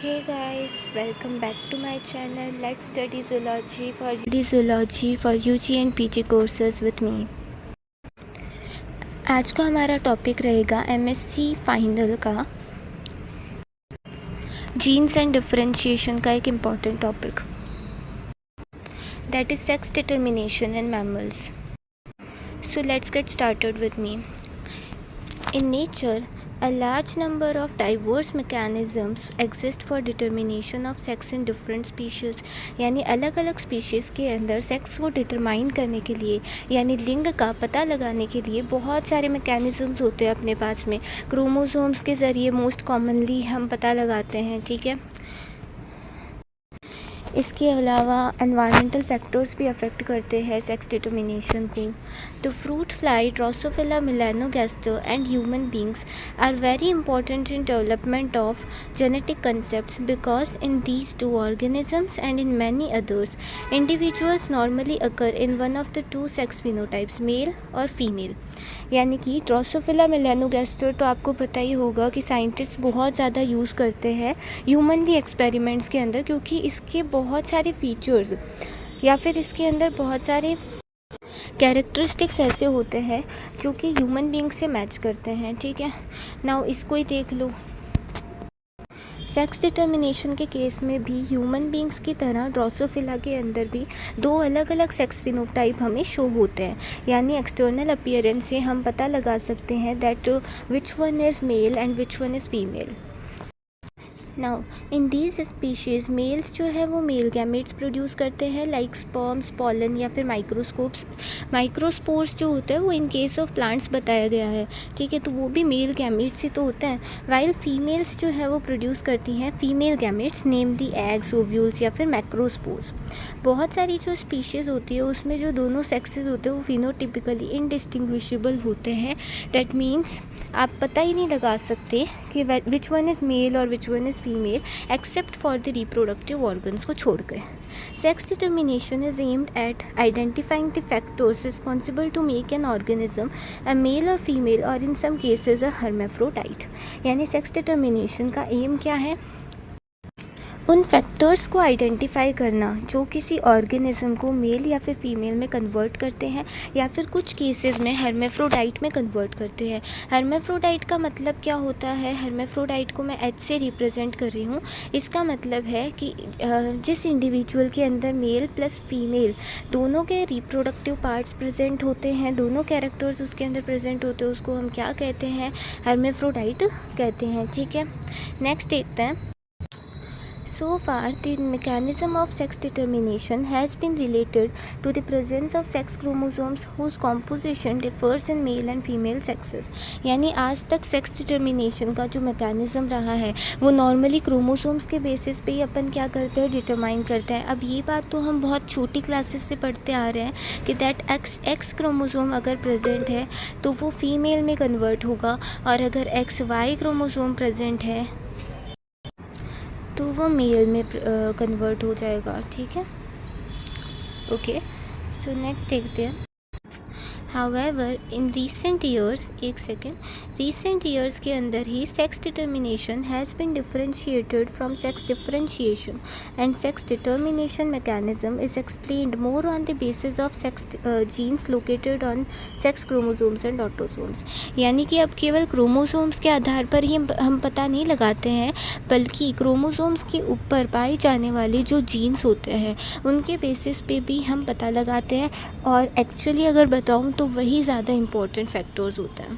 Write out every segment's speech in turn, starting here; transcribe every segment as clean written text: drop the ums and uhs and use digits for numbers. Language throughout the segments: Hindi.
Hey guys, welcome back to my channel. Let's study zoology for UG and PG courses with me. आज का हमारा टॉपिक रहेगा MSc फाइनल का जीन्स एंड डिफरेंशिएशन का एक important topic, that is sex determination in mammals. So let's get started with me. In nature, a large number of diverse mechanisms exist for determination of sex in different species. यानी अलग अलग स्पीशीज़ के अंदर सेक्स को डिटरमाइन करने के लिए यानी लिंग का पता लगाने के लिए बहुत सारे मैकेनिज़म्स होते हैं अपने पास में. क्रोमोसोम्स के ज़रिए मोस्ट कॉमनली हम पता लगाते हैं, ठीक है. इसके अलावा एनवायरमेंटल फैक्टर्स भी अफेक्ट करते हैं सेक्स डिटर्मिनेशन को. The fruit fly, Drosophila melanogaster and human beings are very important in development of genetic concepts because in these two organisms and in many others individuals normally occur in one of the two sex phenotypes, male और फीमेल. यानी कि ड्रोसोफिला मेलानोगास्टर तो आपको पता ही होगा कि साइंटिस्ट बहुत ज़्यादा यूज़ करते हैं ह्यूमनली एक्सपेरिमेंट्स के अंदर, क्योंकि इसके बहुत सारे फीचर्स या फिर इसके अंदर बहुत सारे कैरेक्टरिस्टिक्स ऐसे होते हैं जो कि ह्यूमन बीइंग से मैच करते हैं, ठीक है. नाउ इसको ही देख लो. सेक्स डिटर्मिनेशन के केस में भी ह्यूमन बींग्स की तरह ड्रोसोफिला के अंदर भी दो अलग अलग सेक्स फिनोटाइप हमें शो होते हैं. यानी एक्सटर्नल अपीयरेंस से हम पता लगा सकते हैं that which one is male and which one is female. Now in these species males जो है वो मेल गैमेट्स प्रोड्यूस करते हैं लाइक स्पर्म्स, पॉलन या फिर माइक्रोस्पोर्स जो होते हैं वो इन केस ऑफ प्लांट्स बताया गया है, ठीक है. तो वो भी मेल गैमेट्स ही तो होते हैं. वाइल फीमेल्स जो है वो प्रोड्यूस करती हैं फीमेल गैमेट्स, नेमली एग्स, ओव्यूल्स या फिर मैक्रोस्पोर्स. बहुत सारी जो स्पीशीज़ होती है उसमें जो दोनों सेक्सेस होते हैं वो फिनोटिपिकली इनडिस्टिंग्विशेबल होते हैं. दैट मीन्स आप पता ही नहीं लगा सकते कि विच वन इज़ मेल और which one is female except for the reproductive organs को छोड़कर. Sex determination is aimed at identifying the factors responsible to make an organism a male और फीमेल और in some cases a hermaphrodite. यानी सेक्स डिटर्मिनेशन का एम क्या है? उन फैक्टर्स को आइडेंटिफाई करना जो किसी ऑर्गेनिज्म को मेल या फिर फीमेल में कन्वर्ट करते हैं या फिर कुछ केसेस में हर्मेफ्रोडाइट में कन्वर्ट करते हैं. हर्मेफ्रोडाइट का मतलब क्या होता है? हर्मेफ्रोडाइट को मैं एच से रिप्रेजेंट कर रही हूँ. इसका मतलब है कि जिस इंडिविजुअल के अंदर मेल प्लस फीमेल दोनों के रिप्रोडक्टिव पार्ट्स प्रेजेंट होते हैं, दोनों कैरेक्टर्स उसके अंदर प्रेजेंट होते हैं, उसको हम क्या कहते हैं? हर्मेफ्रोडाइट कहते हैं, ठीक है. नेक्स्ट देखते हैं. So far, the mechanism of sex determination has been related to the presence of sex chromosomes whose composition differs in male and female sexes. यानी आज तक सेक्स डिटर्मिनेशन का जो मैकेनिज़्म रहा है वो नॉर्मली क्रोमोसोम्स के बेसिस पे ही अपन क्या करते हैं? डिटरमाइन करते हैं. अब ये बात तो हम बहुत छोटी क्लासेस से पढ़ते आ रहे हैं कि दैट एक्स क्रोमोसोम अगर प्रेजेंट है तो वो फीमेल में कन्वर्ट होगा और अगर एक्स वाई क्रोमोसोम प्रेजेंट है तो वो मेल में कन्वर्ट हो जाएगा, ठीक है. ओके, सो नेक्स्ट देखते हैं. However, in recent years, recent years के अंदर ही sex determination has been differentiated from sex differentiation and sex determination mechanism is explained more on the basis of sex genes located on sex chromosomes and autosomes. यानी कि अब केवल क्रोमोसोम्स के आधार पर ही हम पता नहीं लगाते हैं, बल्कि क्रोमोसोम्स के ऊपर पाए जाने वाले जो जीन्स होते हैं उनके बेसिस पे भी हम पता लगाते हैं. और एक्चुअली अगर बताऊँ तो वही ज़्यादा इम्पोर्टेंट फैक्टर्स होता है.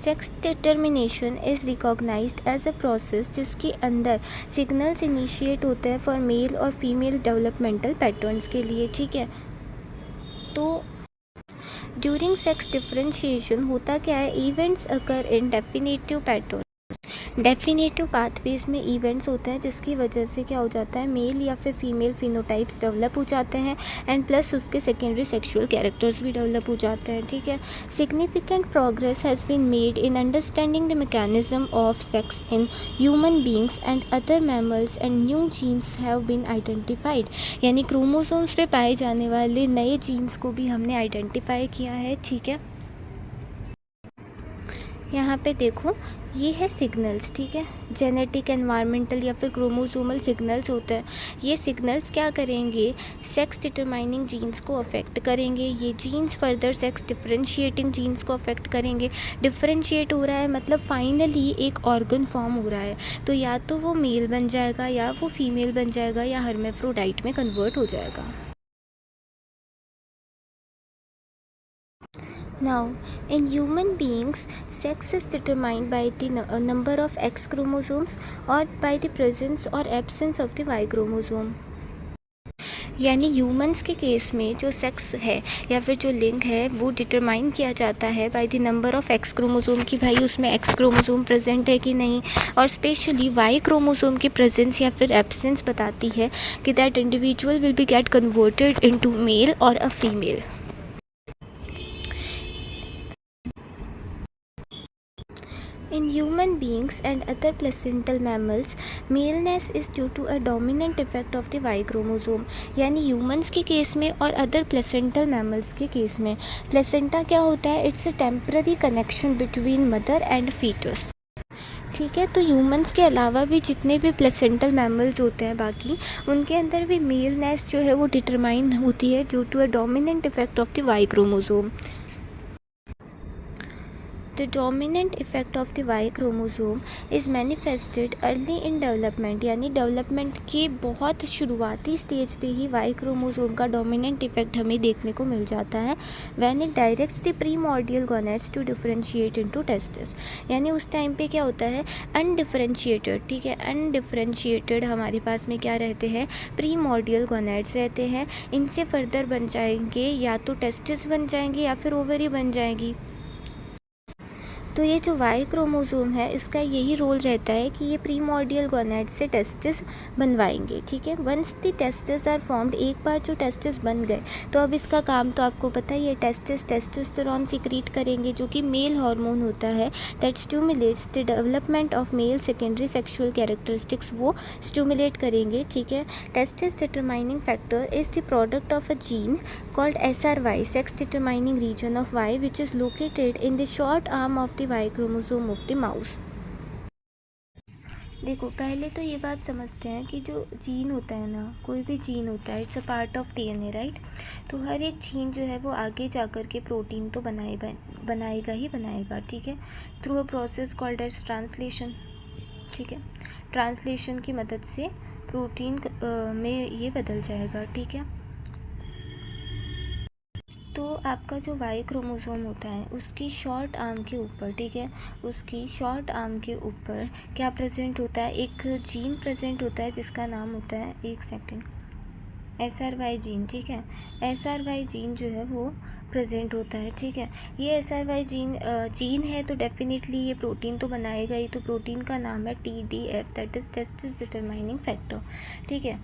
Sex determination is recognised as a process जिसके अंदर सिग्नल्स इनिशिएट होते हैं फॉर मेल और फीमेल डेवलपमेंटल पैटर्न्स के लिए, ठीक है. तो ड्यूरिंग सेक्स डिफरेंशिएशन होता क्या है? इवेंट्स अकर इन डेफिनेटिव पैटर्न. डेफिनेटिव पाथवेज में इवेंट्स होते हैं जिसकी वजह से क्या हो जाता है? मेल या फिर फीमेल फिनोटाइप्स डेवलप हो जाते हैं एंड प्लस उसके सेकेंडरी सेक्सुअल कैरेक्टर्स भी डेवलप हो जाते हैं, ठीक है. Significant progress has been made in understanding the mechanism of sex in human beings and other mammals and new genes have been identified. यानी क्रोमोसोम्स पे पाए जाने वाले नए जीन्स को भी हमने आइडेंटिफाई किया है, ठीक है. यहाँ पे देखो, ये है सिग्नल्स, ठीक है। जेनेटिक, एनवायरमेंटल या फिर क्रोमोसोमल सिग्नल्स होते हैं। ये सिग्नल्स क्या करेंगे, सेक्स डिटरमाइनिंग जीन्स को अफेक्ट करेंगे। ये genes further sex differentiating genes को अफेक्ट करेंगे। डिफरेंशिएट हो रहा है मतलब फाइनली एक ऑर्गन फॉर्म हो रहा है, तो या तो वो मेल बन जाएगा या वो फीमेल बन जाएगा या हर्मेफ्रोडाइट में कन्वर्ट हो जाएगा। Now, in human beings, sex is determined by the number of X chromosomes or by the presence or absence of the Y chromosome. यानी ह्यूमंस के केस में जो सेक्स है या फिर जो लिंग है वो डिटरमाइन किया जाता है by the number of x chromosome कि भाई उसमें एक्स क्रोमोसोम प्रेजेंट है कि नहीं, और स्पेशली वाई क्रोमोसोम की प्रेजेंस या फिर एब्सेंस बताती है कि that individual will be get converted into male और a female. In human beings and other placental mammals, maleness is due to a dominant effect of the Y chromosome। यानी humans के केस में और other placental mammals के केस में, placenta क्या होता है, it's a temporary connection between mother and fetus। ठीक है, तो ह्यूमंस के अलावा भी जितने भी प्लेसेंटल मैमल्स होते हैं बाकी, उनके अंदर भी मेलनेस जो है वो डिटरमाइन होती है due to a dominant effect of the Y chromosome. The dominant effect of the Y chromosome is manifested early in development। यानी डेवलपमेंट के बहुत शुरुआती स्टेज पे ही Y क्रोमोसोम का डोमिनेंट इफेक्ट हमें देखने को मिल जाता है when it directs the primordial gonads to differentiate into testes। यानी उस टाइम पे क्या होता है, अनडिफरेंशिएटेड, ठीक है, अनडिफरेंशिएटेड हमारे पास में क्या रहते हैं, प्रीमॉर्डियल गोनाड्स रहते हैं। इनसे फर्दर बन जाएंगे या तो टेस्टिस बन जाएंगे या फिर ओवरी बन जाएगी। तो ये जो वाई क्रोमोसोम है इसका यही रोल रहता है कि ये प्रीमॉर्डियल गोनैड से टेस्टिस बनवाएंगे, ठीक है। Once the testis are formed, एक बार जो टेस्टिस बन गए तो अब इसका काम तो आपको पता ही है, टेस्टिस टेस्टोस्टेरोन सिक्रीट करेंगे जो कि मेल हार्मोन होता है that stimulates the development of male secondary sexual characteristics, वो स्टिमुलेट करेंगे, ठीक है। Testis determining factor is the product of a gene called SRY, sex determining region of Y, which is located in the short arm of the Y chromosome of the mouse। देखो, पहले तो ये बात समझते हैं कि जो जीन होता है ना, कोई भी जीन होता है, it's a part of DNA, right. तो हर एक जीन जो है वो आगे जा कर के प्रोटीन तो बनाएगा ही बनाएगा, ठीक है, through a process called as translation, ठीक है। ट्रांसलेशन की मदद से प्रोटीन में ये बदल जाएगा, ठीक है। तो आपका जो वाई क्रोमोसोम होता है उसकी शॉर्ट आर्म के ऊपर, ठीक है, उसकी शॉर्ट आर्म के ऊपर क्या प्रेजेंट होता है, एक जीन प्रेजेंट होता है जिसका नाम होता है, एक सेकंड, SRY जीन, ठीक है। SRY जीन जो है वो प्रेजेंट होता है, ठीक है। ये SRY जीन है तो डेफिनेटली ये प्रोटीन तो बनाएगा ही, तो प्रोटीन का नाम है TDF, that is testis determining factor, ठीक है।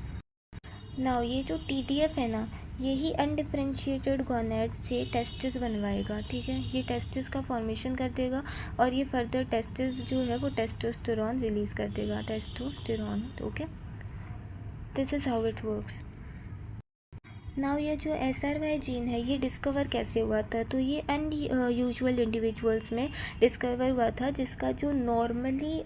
नाउ ये जो TDF है ना, यही अनडिफरेंशिएटेड गोनैड्स से टेस्टिस बनवाएगा, ठीक है। ये टेस्टिस का फॉर्मेशन कर देगा और ये फर्दर टेस्टिस जो है वो टेस्टोस्टेरॉन रिलीज़ कर देगा, testosterone, okay. This is how it works. Now ये जो SRY जीन है ये डिस्कवर कैसे हुआ था, तो ये अनयूजुअल इंडिविजुअल्स में डिस्कवर हुआ था जिसका जो नॉर्मली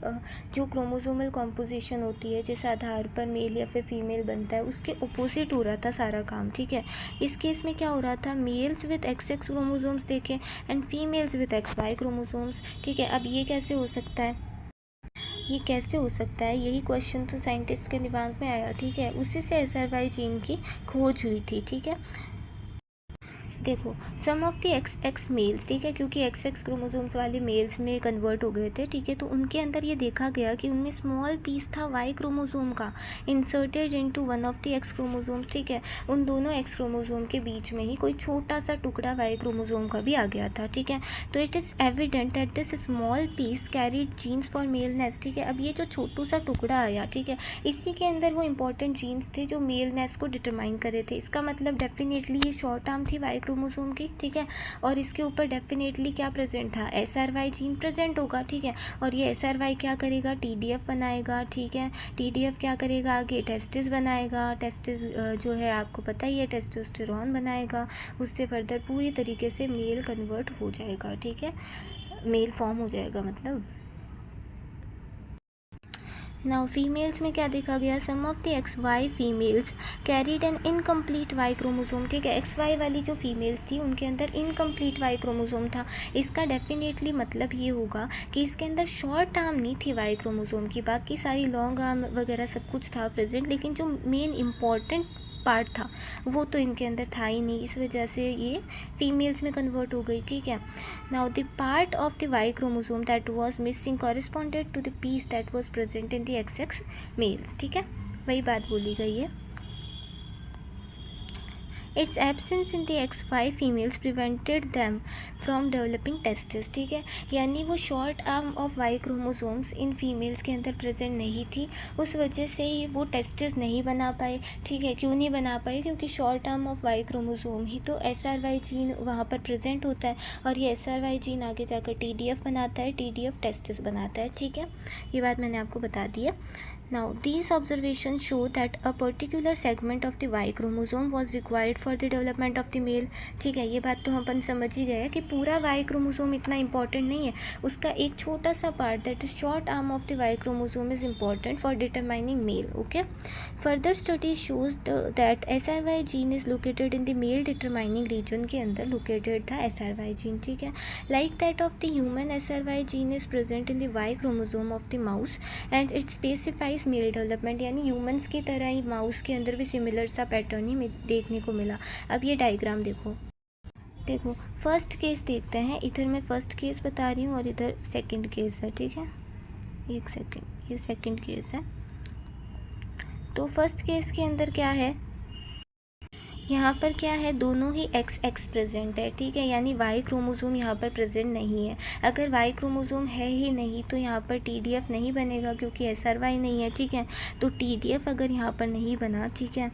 जो क्रोमोसोमल कॉम्पोजिशन होती है जिस आधार पर मेल या फिर फीमेल बनता है उसके अपोजिट हो रहा था सारा काम, ठीक है। इस केस में क्या हो रहा था, मेल्स विद XX क्रोमोसोम्स देखें and females with XY chromosomes, ठीक है। अब ये कैसे हो सकता है, ये कैसे हो सकता है, यही क्वेश्चन तो साइंटिस्ट के दिमाग में आया, ठीक है। उसी से SRY जीन की खोज हुई थी, ठीक है। देखो, सम ऑफ द XX मेल्स, ठीक है, क्योंकि XX क्रोमोसोम्स वाले मेल्स में कन्वर्ट हो गए थे, ठीक है, तो उनके अंदर ये देखा गया कि उनमें स्मॉल पीस था Y क्रोमोसोम का inserted into one of the X chromosomes, ठीक है। उन दोनों X क्रोमोसोम के बीच में ही कोई छोटा सा टुकड़ा Y क्रोमोसोम का भी आ गया था, ठीक है। तो it is evident that this small piece carried genes for maleness, ठीक है। अब ये जो छोटू सा टुकड़ा आया, ठीक है, इसी के अंदर वो इंपॉर्टेंट जीन्स थे जो मेलनेस को डिटरमाइन करे थे। इसका मतलब डेफिनेटली ये शॉर्ट आर्म थी Y क्रोमोसोम की, ठीक है, और इसके ऊपर डेफिनेटली क्या प्रेजेंट था, SRY जीन प्रेजेंट होगा, ठीक है। और ये SRY क्या करेगा, TDF बनाएगा, ठीक है। TDF क्या करेगा, आगे टेस्टिस बनाएगा, टेस्टिस जो है आपको पता ही है टेस्टोस्टेरॉन बनाएगा, उससे फर्दर पूरी तरीके से मेल कन्वर्ट हो जाएगा, ठीक है। मेल फॉर्म हो जाएगा मतलब। नाउ फीमेल्स में क्या देखा गया, some of the X Y females carried an incomplete Y chromosome. ठीक है, एक्स वाई वाली जो फीमेल्स थी उनके अंदर इनकम्प्लीट वाई क्रोमोसोम था। इसका डेफिनेटली मतलब ये होगा कि इसके अंदर शॉर्ट आर्म नहीं थी वाई क्रोमोसोम की, बाकी सारी लॉन्ग आर्म वगैरह सब कुछ था प्रेजेंट, लेकिन जो मेन इम्पॉर्टेंट पार्ट था वो तो इनके अंदर था ही नहीं, इस वजह से ये फीमेल्स में कन्वर्ट हो गई। ठीक है, now the part of the Y chromosome that was missing corresponded to the piece that was present in the X X males. ठीक है, वही बात बोली गई है। Its absence in the X Y females prevented them from developing testis. ठीक है, यानी वो short arm of Y chromosomes in females के अंदर प्रेजेंट नहीं थी, उस वजह से ही वो टेस्टिस नहीं बना पाए। ठीक है, क्यों नहीं बना पाए, क्योंकि short arm of Y chromosome ही तो SRY जीन वहाँ पर प्रेजेंट होता है, और ये SRY जीन आगे जाकर TDF बनाता है, TDF टेस्टिस बनाता है। ठीक है, ये बात मैंने आपको बता दी है। Now, these observations show that a particular segment of the Y chromosome was required for the development of the male। ठीक है, ये बात तो हम अपन समझ ही गए कि पूरा Y क्रोमोसोम इतना इंपॉर्टेंट नहीं है, उसका एक छोटा सा part that is short arm of the Y chromosome is important for determining male. Okay, further study shows that SRY gene is located in the male determining region के अंदर लोकेटेड था SRY जीन। ठीक है, like that of the human SRY gene is present in the Y chromosome of the mouse and it specifies male development, यानी ह्यूमंस की तरह ही माउस के अंदर भी सिमिलर सा पैटर्न ही देखने को मिला। अब ये डायग्राम देखो फर्स्ट केस देखते हैं, इधर मैं फर्स्ट केस बता रही हूँ और इधर सेकंड केस है। ठीक है, एक सेकंड, ये सेकंड केस है। तो फर्स्ट केस के अंदर क्या है, यहाँ पर क्या है, दोनों ही XX प्रेजेंट है। ठीक है, यानी Y क्रोमोसोम यहाँ पर प्रेजेंट नहीं है। अगर Y क्रोमोसोम है ही नहीं तो यहाँ पर TDF नहीं बनेगा, क्योंकि SRY नहीं है। ठीक है, तो TDF अगर यहाँ पर नहीं बना, ठीक है,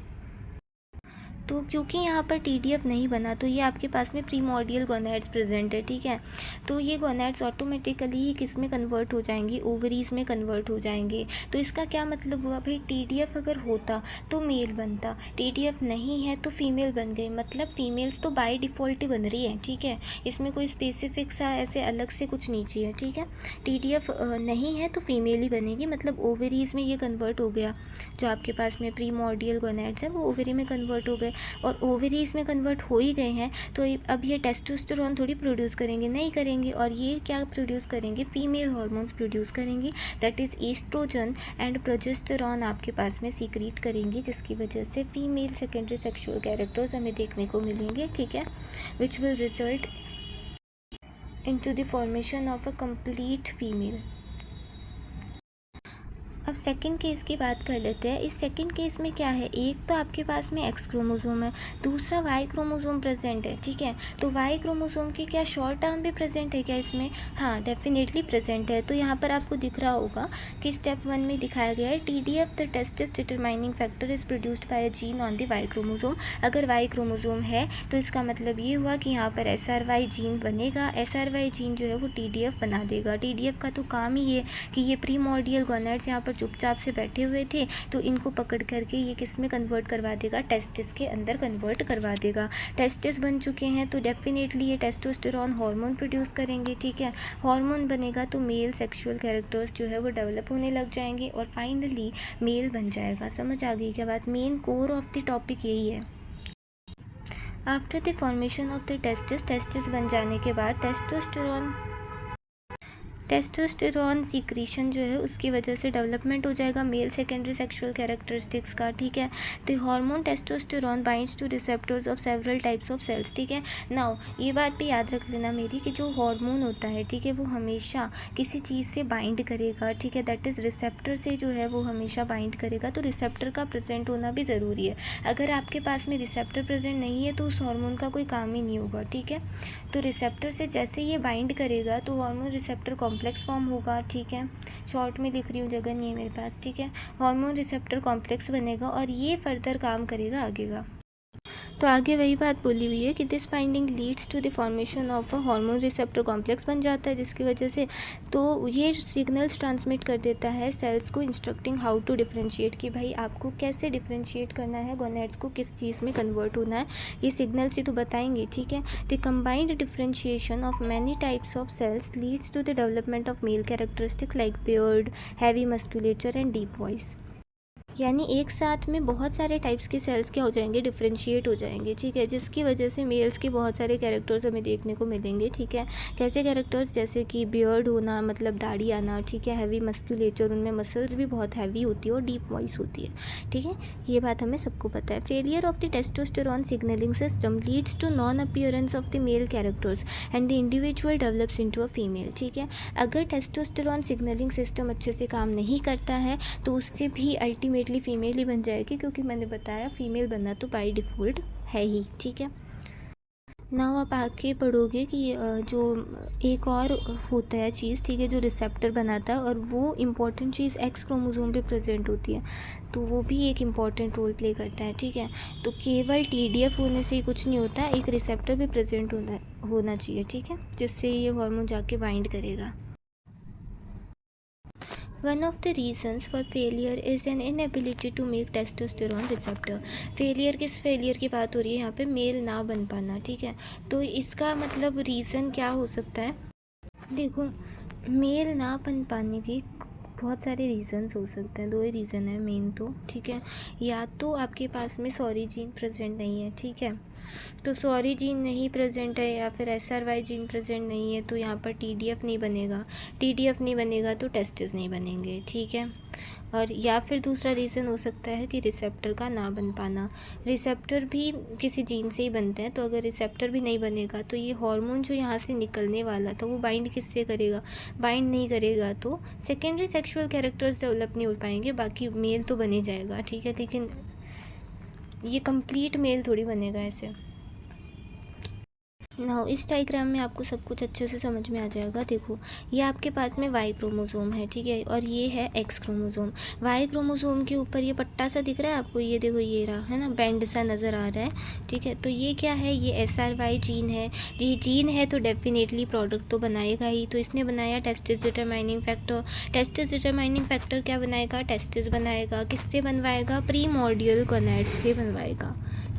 तो क्योंकि यहाँ पर TDF नहीं बना तो ये आपके पास में प्रीमोर्डियल गोनैड्स प्रेजेंट है। ठीक है, तो ये गोनैड्स ऑटोमेटिकली ही किस में कन्वर्ट हो जाएंगी, ओवरीज में कन्वर्ट हो जाएंगे। तो इसका क्या मतलब हुआ भाई, TDF अगर होता तो मेल बनता, TDF नहीं है तो फीमेल बन गई, मतलब फीमेल्स तो बाय डिफ़ॉल्ट ही बन रही है। ठीक है, इसमें कोई स्पेसिफिक सा ऐसे अलग से कुछ नहीं चाहिए। ठीक है, TDF नहीं है तो फीमेल ही बनेगी, मतलब ओवरीज में ये कन्वर्ट हो गया, जो आपके पास में प्रीमोर्डियल गोनैड्स है वो ओवरी में कन्वर्ट हो गए, और ओवरीज में कन्वर्ट हो ही गए हैं तो अब ये टेस्टोस्टेरोन थोड़ी प्रोड्यूस करेंगे, नहीं करेंगे, और ये क्या प्रोड्यूस करेंगे, फीमेल हार्मोन्स प्रोड्यूस करेंगे, that is oestrogen and progesterone आपके पास में सीक्रेट करेंगी, जिसकी वजह से फीमेल सेकेंडरी सेक्सुअल कैरेक्टर्स हमें देखने को मिलेंगे। ठीक है, which will result into the formation of a complete female. अब सेकंड केस की बात कर लेते हैं। इस सेकंड केस में क्या है, एक तो आपके पास में X क्रोमोसोम है, दूसरा Y क्रोमोसोम प्रेजेंट है। ठीक है, तो Y क्रोमोसोम की क्या शॉर्ट आर्म भी प्रेजेंट है क्या इसमें, हाँ डेफिनेटली प्रेजेंट है। तो यहाँ पर आपको दिख रहा होगा कि स्टेप 1 में दिखाया गया है TDF the testis determining factor is produced by a gene on the Y chromosome. अगर Y क्रोमोसोम है तो इसका मतलब ये हुआ कि यहाँ पर SRY जीन बनेगा, SRY जीन जो है वो TDF बना देगा। TDF का तो काम ही ये कि ये प्रीमोर्डियल गोनैड्स यहाँ पर चुपचाप से बैठे हुए थे, तो इनको पकड़ करके ये किस में कन्वर्ट करवा देगा, टेस्टिस के अंदर कन्वर्ट करवा देगा। टेस्टिस बन चुके हैं तो डेफिनेटली ये टेस्टोस्टेरोन हार्मोन प्रोड्यूस करेंगे। ठीक है, हार्मोन बनेगा तो मेल सेक्सुअल कैरेक्टर्स जो है वो डेवलप होने लग जाएंगे और फाइनली मेल बन जाएगा। समझ आ गई क्या बात, main core of the topic यही है। After the formation of the testis बन जाने के बाद टेस्टोस्टेरोन सीक्रेशन जो है उसकी वजह से डेवलपमेंट हो जाएगा मेल सेकेंडरी सेक्सुअल कैरेक्टरिस्टिक्स का। ठीक है, the hormone testosterone binds to receptors of several types of cells. ठीक है, नाउ ये बात भी याद रख लेना मेरी कि जो हार्मोन होता है, ठीक है, वो हमेशा किसी चीज़ से बाइंड करेगा। ठीक है, दैट इज़ रिसेप्टर से जो है वो हमेशा बाइंड करेगा, तो रिसेप्टर का प्रेजेंट होना भी ज़रूरी है। अगर आपके पास में रिसेप्टर प्रेजेंट नहीं है तो उस हार्मोन का कोई काम ही नहीं होगा। ठीक है, तो रिसेप्टर से जैसे ये बाइंड करेगा तो हार्मोन रिसेप्टर कॉम्प्लेक्स फॉर्म होगा। ठीक है, शॉर्ट में लिख रही हूँ, जगह नहीं है मेरे पास। ठीक है, हार्मोन रिसेप्टर कॉम्प्लेक्स बनेगा और ये फर्दर काम करेगा आगे का। तो आगे वही बात बोली हुई है कि this binding leads to the formation of a hormone receptor complex बन जाता है, जिसकी वजह से तो ये सिग्नल्स ट्रांसमिट कर देता है सेल्स को, इंस्ट्रक्टिंग हाउ टू डिफ्रेंशिएट, कि भाई आपको कैसे डिफ्रेंशिएट करना है, गोनेड्स को किस चीज़ में कन्वर्ट होना है, ये सिग्नल्स ही तो बताएंगे, ठीक है। The combined differentiation of many types of cells leads to the development of male characteristics like beard, heavy musculature and deep voice. यानी एक साथ में बहुत सारे टाइप्स के सेल्स क्या हो जाएंगे, डिफ्रेंशिएट हो जाएंगे, ठीक है, जिसकी वजह से मेल्स के बहुत सारे कैरेक्टर्स हमें देखने को मिलेंगे, ठीक है। कैसे कैरेक्टर्स, जैसे कि बियर्ड होना, मतलब दाढ़ी आना, ठीक है, हैवी मस्कुलेचर, उनमें मसल्स भी बहुत हैवी होती है, और डीप वॉइस होती है, ठीक है, ये बात हमें सबको पता है। Failure of the testosterone signalling system leads to non appearance of the male characters and the individual develops into a female, ठीक है। अगर टेस्टोस्टेरोन सिग्नलिंग सिस्टम अच्छे से काम नहीं करता है तो उससे भी अल्टीमेटली फीमेल ही बन जाएगी, क्योंकि मैंने बताया फीमेल बनना तो बाय डिफ़ॉल्ट है ही, ठीक है। नाउ आप आगे पढ़ोगे कि जो एक और होता है चीज़, ठीक है, जो रिसेप्टर बनाता है, और वो इम्पॉर्टेंट चीज़ एक्स क्रोमोसोम पे प्रेजेंट होती है, तो वो भी एक इम्पॉर्टेंट रोल प्ले करता है, ठीक है। तो केवल TDF होने से ही कुछ नहीं होता, एक रिसेप्टर भी प्रेजेंट होना चाहिए, ठीक है, जिससे ये हार्मोन जाके बाइंड करेगा। One of the reasons for failure is an inability to make testosterone receptor. किस फेलियर की बात हो रही है यहाँ पे, मेल ना बन पाना, ठीक है। तो इसका मतलब रीज़न क्या हो सकता है, देखो, मेल ना बन पाने की बहुत सारे रीज़न्स हो सकते हैं, दो ही रीज़न है मेन तो, ठीक है। या तो आपके पास में सॉरी जीन प्रेजेंट नहीं है, ठीक है, तो सॉरी जीन नहीं प्रेजेंट है, या फिर SRY जीन प्रेजेंट नहीं है, तो यहाँ पर TDF नहीं बनेगा, TDF नहीं बनेगा तो टेस्टिस नहीं बनेंगे, ठीक है। और या फिर दूसरा रीज़न हो सकता है कि रिसेप्टर का ना बन पाना, रिसेप्टर भी किसी जीन से ही बनते हैं, तो अगर रिसेप्टर भी नहीं बनेगा तो ये हार्मोन जो यहाँ से निकलने वाला था वो बाइंड किससे करेगा, बाइंड नहीं करेगा तो सेकेंडरी सेक्सुअल कैरेक्टर्स डेवलप नहीं हो पाएंगे, बाकी मेल तो बने जाएगा, ठीक है, लेकिन ये कंप्लीट मेल थोड़ी बनेगा ऐसे। नाउ इस डायग्राम में आपको सब कुछ अच्छे से समझ में आ जाएगा। देखो, ये आपके पास में Y क्रोमोसोम है, ठीक है, और ये है X क्रोमोसोम। Y क्रोमोसोम के ऊपर ये पट्टा सा दिख रहा है आपको, ये देखो, ये रहा है ना, बैंड सा नज़र आ रहा है, ठीक है। तो ये क्या है, ये SRY जीन है, ये जीन है तो डेफिनेटली प्रोडक्ट तो बनाएगा ही, तो इसने बनाया testis determining factor. Testis determining factor क्या बनाएगा, टेस्टिस बनाएगा, किससे बनवाएगा, प्रीमोर्डियल गोनैड्स से बनवाएगा,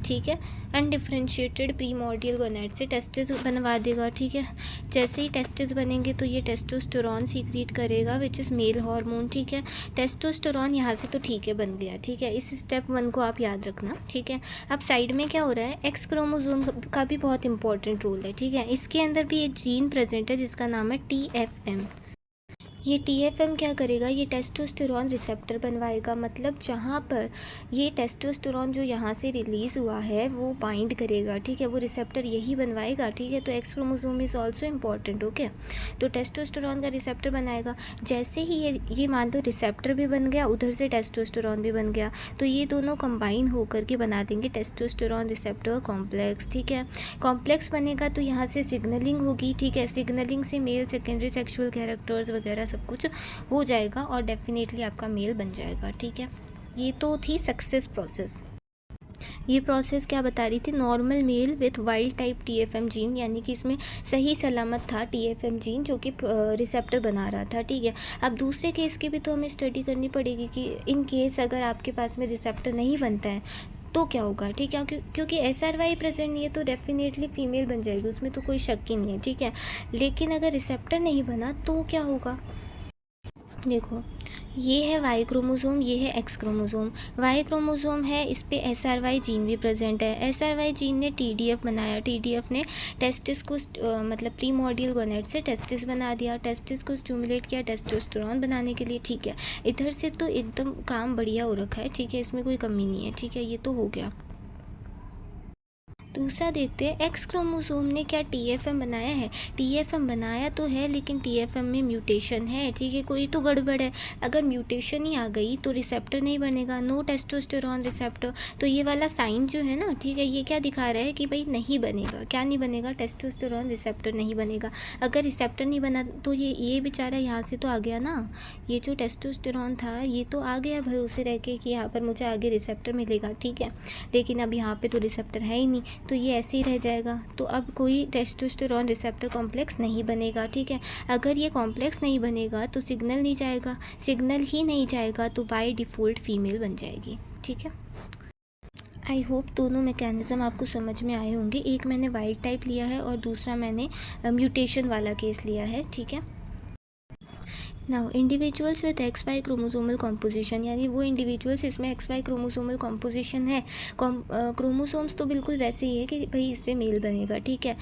ठीक है, अनडिफ्रेंशिएटेड प्रीमोर्डियल गोनैड से टेस्टिस बनवा देगा, ठीक है। जैसे ही टेस्टिस बनेंगे तो ये टेस्टोस्टेरोन सीक्रेट करेगा, विच इज़ मेल हार्मोन, ठीक है। टेस्टोस्टेरोन यहाँ से तो ठीक है बन गया, ठीक है, इस स्टेप 1 को आप याद रखना, ठीक है। अब साइड में क्या हो रहा है, एक्स क्रोमोसोम का भी बहुत इंपॉर्टेंट रोल है, ठीक है। इसके अंदर भी एक जीन प्रेजेंट है जिसका नाम है TFM। ये TFM क्या करेगा, ये टेस्टोस्टेरोन रिसेप्टर बनवाएगा, मतलब जहाँ पर ये टेस्टोस्टेरोन जो यहाँ से रिलीज़ हुआ है वो बाइंड करेगा, ठीक है, वो रिसेप्टर यही बनवाएगा, ठीक है। तो x chromosome is also important, okay. तो टेस्टोस्टेरोन का रिसेप्टर बनाएगा, जैसे ही ये मान लो रिसेप्टर भी बन गया, उधर से टेस्टोस्टेरोन भी बन गया, तो ये दोनों कंबाइन होकर के बना देंगे टेस्टोस्टेरोन रिसेप्टर कॉम्प्लेक्स, ठीक है। कॉम्प्लेक्स बनेगा तो यहाँ से सिग्नलिंग होगी, ठीक है, सिग्नलिंग से मेल सेकेंडरी सेक्सुअल कैरेक्टर्स वगैरह सब कुछ हो जाएगा और डेफिनेटली आपका मेल बन जाएगा, ठीक है। ये तो थी सक्सेस प्रोसेस। ये प्रोसेस क्या बता रही थी, normal mail with wild type TFM gene, यानी कि इसमें सही सलामत था TFM जीन जो कि रिसेप्टर बना रहा था, ठीक है। अब दूसरे केस की भी तो हमें स्टडी करनी पड़ेगी कि इन केस अगर आपके पास में रिसेप्टर नहीं बनता है तो क्या होगा, ठीक है, क्योंकि SRY प्रेजेंट नहीं है तो डेफिनेटली फीमेल बन जाएगी, उसमें तो कोई शक ही नहीं है, ठीक है। लेकिन अगर रिसेप्टर नहीं बना तो क्या होगा, देखो, ये है Y क्रोमोसोम, ये है X क्रोमोसोम। Y क्रोमोसोम है, इस पे SRY जीन भी प्रेजेंट है, SRY जीन ने TDF बनाया, TDF ने टेस्टिस को मतलब प्रीमोर्डियल गोनैड से टेस्टिस बना दिया, टेस्टिस को स्टिमुलेट किया टेस्टोस्टेरोन बनाने के लिए, ठीक है। इधर से तो एकदम काम बढ़िया हो रखा है, ठीक है, इसमें कोई कमी नहीं है, ठीक है, ये तो हो गया। दूसरा देखते हैं, एक्स क्रोमोसोम ने क्या टीएफएम बनाया है? टीएफएम बनाया तो है, लेकिन टीएफएम में म्यूटेशन है, ठीक है, कोई तो गड़बड़ है। अगर म्यूटेशन ही आ गई तो रिसेप्टर नहीं बनेगा, नो टेस्टोस्टेरोन रिसेप्टर। तो ये वाला साइन जो है ना, ठीक है, ये क्या दिखा रहा है कि भाई नहीं बनेगा, क्या नहीं बनेगा, टेस्टोस्टेरोन रिसेप्टर नहीं बनेगा। अगर रिसेप्टर नहीं बना तो ये बेचारा यहाँ से तो आ गया ना, ये जो टेस्टोस्टेरोन था ये तो आ गया भरोसे रह के कि यहाँ पर मुझे आगे रिसेप्टर मिलेगा, ठीक है, लेकिन अब यहाँ पे तो रिसेप्टर है ही नहीं, तो ये ऐसे ही रह जाएगा। तो अब कोई टेस्टोस्टेरोन रिसेप्टर कॉम्प्लेक्स नहीं बनेगा, ठीक है। अगर ये कॉम्प्लेक्स नहीं बनेगा तो सिग्नल नहीं जाएगा, सिग्नल ही नहीं जाएगा तो बाय डिफ़ॉल्ट फीमेल बन जाएगी, ठीक है। आई होप दोनों मैकेनिज़्म आपको समझ में आए होंगे। एक मैंने वाइल्ड टाइप लिया है और दूसरा मैंने म्यूटेशन वाला केस लिया है, ठीक है। Now individuals with X Y chromosomal composition, यानी वो इंडिविजुअल्स इसमें एक्स वाई क्रोमोसोमल कॉम्पोजिशन है, क्रोमोसोम्स तो बिल्कुल वैसे ही है कि भाई इससे मेल बनेगा, ठीक है।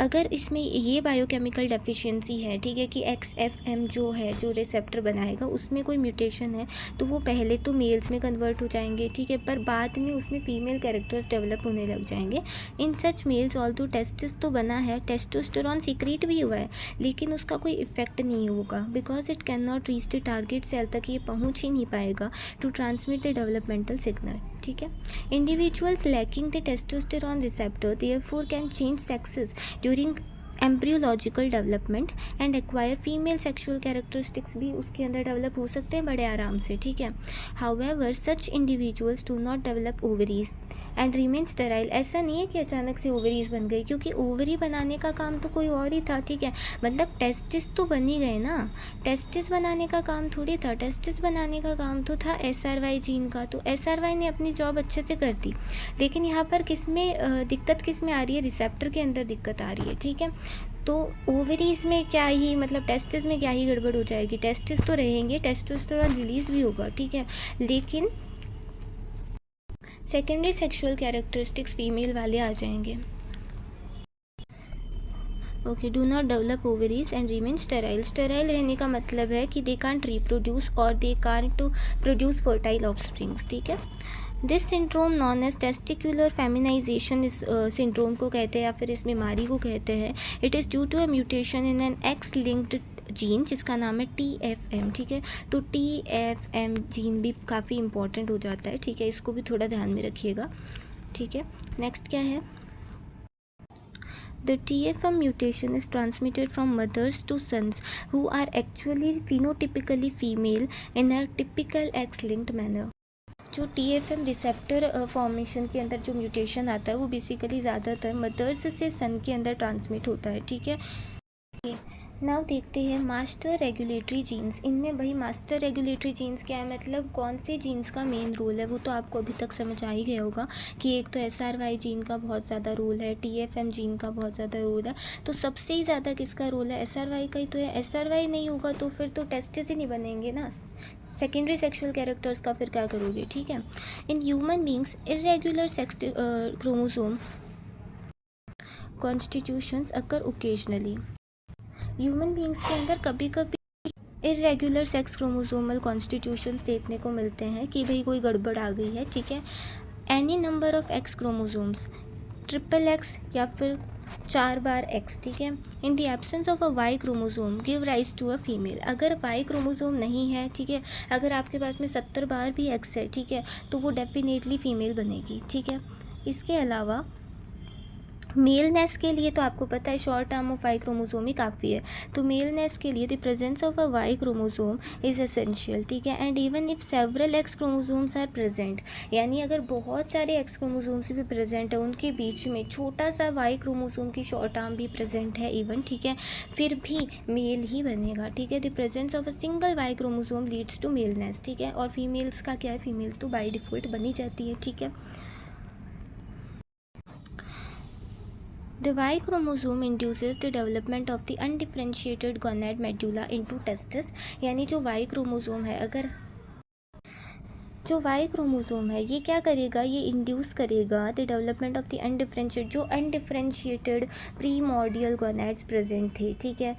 अगर इसमें ये बायोकेमिकल डेफिशिएंसी है, ठीक है, कि XFM जो है, जो रिसेप्टर बनाएगा, उसमें कोई म्यूटेशन है, तो वो पहले तो मेल्स में कन्वर्ट हो जाएंगे, ठीक है, पर बाद में उसमें फीमेल कैरेक्टर्स डेवलप होने लग जाएंगे। इन सच मेल्स ऑल्दो टेस्टिस तो बना है, टेस्टोस्टेरोन सीक्रेट भी हुआ है, लेकिन उसका कोई इफेक्ट नहीं होगा, because it can not reach the target cell तक ये पहुँच ही नहीं पाएगा to transmit the developmental signal, ठीक है। Individuals lacking the testosterone receptor therefore can change sexes during embryological development and acquire female sexual characteristics भी उसके अंदर डेवलप हो सकते हैं बड़े आराम से, ठीक है। However such individuals do not develop ovaries and remain sterile. ऐसा नहीं है कि अचानक से ओवरीज बन गई, क्योंकि ओवरी बनाने का काम तो कोई और ही था, ठीक है, मतलब टेस्टिस तो बन ही गए ना, टेस्टिस बनाने का काम थोड़ी था, टेस्टिस बनाने का काम तो था SRY जीन का, तो SRY ने अपनी जॉब अच्छे से कर दी। लेकिन यहाँ पर दिक्कत किस में आ रही है? रिसेप्टर के अंदर दिक्कत आ रही है, ठीक है। तो ओवरीज में क्या ही मतलब टेस्टिस में क्या ही गड़बड़ हो जाएगी, टेस्टिस तो रहेंगे, टेस्टोस्टेरोन रिलीज भी होगा, ठीक है, लेकिन सेकेंडरी सेक्सुअल कैरेक्टरिस्टिक्स फीमेल वाले आ जाएंगे। Okay, do not develop ovaries and remain sterile. Sterile रहने का मतलब है कि दे कांट रिप्रोड्यूस और they can't to produce fertile offsprings, ठीक है। This syndrome known as testicular feminisation इस सिंड्रोम को कहते हैं, या फिर इस बीमारी को कहते हैं। It is due to a mutation in an X linked gene जिसका नाम है TFM, ठीक है। तो TFM जीन भी काफ़ी इंपॉर्टेंट हो जाता है, ठीक है, इसको भी थोड़ा ध्यान में रखिएगा, ठीक है। नेक्स्ट क्या है? The TFM mutation is transmitted from mothers to sons who are actually phenotypically female in a typical X-linked manner. जो TFM रिसेप्टर फॉर्मेशन के अंदर जो म्यूटेशन आता है वो बेसिकली ज़्यादातर मदर्स से सन के अंदर ट्रांसमिट होता है, ठीक है। नाउ देखते हैं मास्टर रेगुलेटरी जीन्स। इनमें भाई मास्टर रेगुलेटरी जीन्स क्या है, मतलब कौन से जीन्स का मेन रोल है, वो तो आपको अभी तक समझ आ ही गया होगा कि एक तो SRY जीन का बहुत ज़्यादा रोल है, TFM जीन का बहुत ज़्यादा रोल है। तो सबसे ही ज़्यादा किसका रोल है? SRY का ही तो है। SRY नहीं होगा तो फिर तो टेस्टिस ही नहीं बनेंगे ना, सेकेंडरी सेक्सुअल कैरेक्टर्स का फिर क्या करोगे, ठीक है। इन human beings irregular sex chromosome constitutions अकर ओकेजनली। ह्यूमन बींग्स के अंदर कभी कभी इरेगुलर सेक्स क्रोमोसोमल कॉन्स्टिट्यूशंस देखने को मिलते हैं कि भाई कोई गड़बड़ आ गई है, ठीक है। Any number of X chromosomes, XXX या फिर 4 बार X, ठीक है, in the absence of a Y chromosome give rise to a female. अगर Y क्रोमोसोम नहीं है, ठीक है, अगर आपके पास में 70 बार भी X है, ठीक है, तो वो डेफिनेटली फीमेल बनेगी, ठीक है। इसके अलावा मेलनेस के लिए तो आपको पता है short term of Y chromosome ही काफ़ी है, तो मेलनेस के लिए the presence of a Y chromosome is essential, ठीक है। And even if several X chromosomes are present, यानी अगर बहुत सारे X क्रोमोसोम्स भी प्रेजेंट है, उनके बीच में छोटा सा Y क्रोमोसोम की शॉर्ट टर्म भी प्रेजेंट है इवन, ठीक है, फिर भी मेल ही बनेगा, ठीक है। The presence of a single Y chromosome leads to maleness, ठीक है। और फीमेल्स का क्या है, फीमेल्स तो बाई डिफ़ॉल्ट बनी जाती है, ठीक है। The Y chromosome induces the development of the undifferentiated gonad medulla into testis, यानी जो Y क्रोमोसोम है, अगर जो Y क्रोमोसोम है ये क्या करेगा, ये इंड्यूस करेगा the development of the undifferentiated primordial gonads present थे, ठीक है।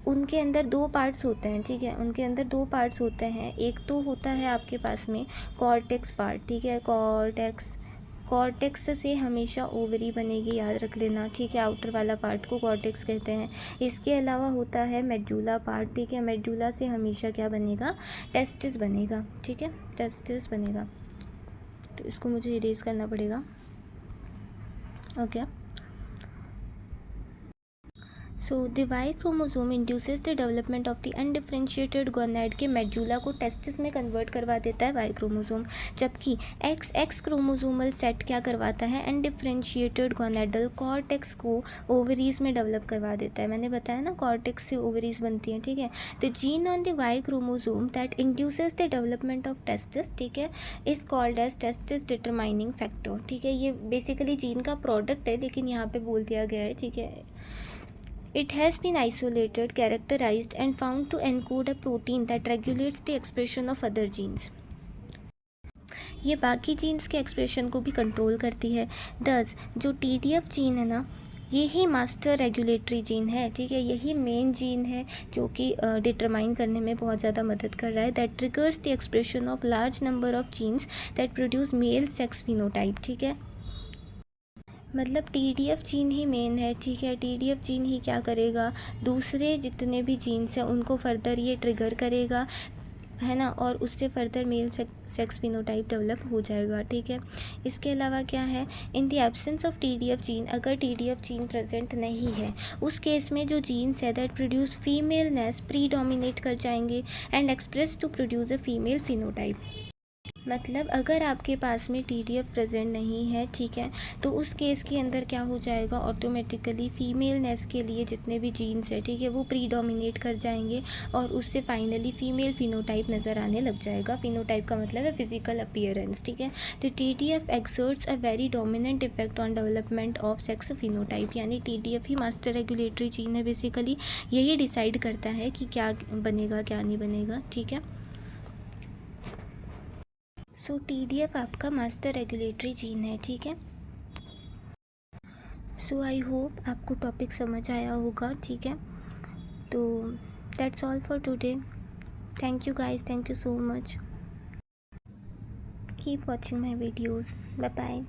उनके अंदर 2 पार्ट्स होते हैं, ठीक है, उनके अंदर 2 पार्ट्स होते हैं। एक तो होता है आपके पास में कॉर्टेक्स पार्ट, ठीक है, कॉर्टेक्स कॉर्टेक्स से हमेशा ओवरी बनेगी, याद रख लेना, ठीक है। आउटर वाला पार्ट को कॉर्टेक्स कहते हैं। इसके अलावा होता है मेडुला पार्ट, ठीक है। मेडुला से हमेशा क्या बनेगा, टेस्टिस बनेगा, ठीक है, टेस्टिस बनेगा। तो इसको मुझे इरेज करना पड़ेगा, okay. So the Y chromosome induces the development of the undifferentiated gonad के मेडुला को टेस्टिस में कन्वर्ट करवा देता है वाई क्रोमोसोम, जबकि एक्स क्रोमोसोमल सेट क्या करवाता है, अनडिफ्रेंशिएटेड गोनैडल कॉर्टेक्स को ओवरीज में डेवलप करवा देता है। मैंने बताया ना, कॉर्टेक्स से ओवरीज बनती हैं, ठीक है। The gene on the Y chromosome that induces the development of testis, ठीक है, is called as testis determining factor, ठीक है। ये बेसिकली जीन का प्रोडक्ट है, लेकिन यहाँ पे बोल दिया गया है, ठीक है। It has been isolated, characterized and found to encode a protein that regulates the expression of other genes. ये बाकी जीन्स के एक्सप्रेशन को भी कंट्रोल करती है। दस जो TDF जीन है ना, यही मास्टर रेगुलेटरी जीन है, ठीक है। यही मेन जीन है जो कि डिटरमाइन करने में बहुत ज़्यादा मदद कर रहा है। That triggers the expression of large number of genes that produce mail sex phenotype, ठीक है। मतलब TDF जीन ही मेन है, ठीक है। TDF जीन ही क्या करेगा, दूसरे जितने भी जीन्स हैं उनको फर्दर ये ट्रिगर करेगा, है ना, और उससे further male sex phenotype develop हो जाएगा, ठीक है। इसके अलावा क्या है, in the absence of TDF gene, अगर TDF जीन प्रेजेंट नहीं है उस केस में जो जीन्स है that produce femaleness predominate कर जाएंगे and express to produce a female phenotype. मतलब अगर आपके पास में TDF प्रेजेंट नहीं है, ठीक है, तो उस केस के अंदर क्या हो जाएगा, ऑटोमेटिकली फीमेलनेस के लिए जितने भी जीन्स है, ठीक है, वो प्री डोमिनेट कर जाएंगे और उससे फाइनली फीमेल फिनोटाइप नज़र आने लग जाएगा। फिनोटाइप का मतलब है फिजिकल अपीयरेंस, ठीक है। तो TDF exerts a very dominant effect on development of sex phenotype, यानी TDF ही मास्टर रेगुलेटरी जीन है, बेसिकली यही डिसाइड करता है कि क्या बनेगा क्या नहीं बनेगा, ठीक है। सो TDF आपका मास्टर रेगुलेटरी जीन है, ठीक है। सो आई होप आपको टॉपिक समझ आया होगा, ठीक है। तो that's all for today. Thank you guys, thank you so much. Keep watching my videos, bye bye.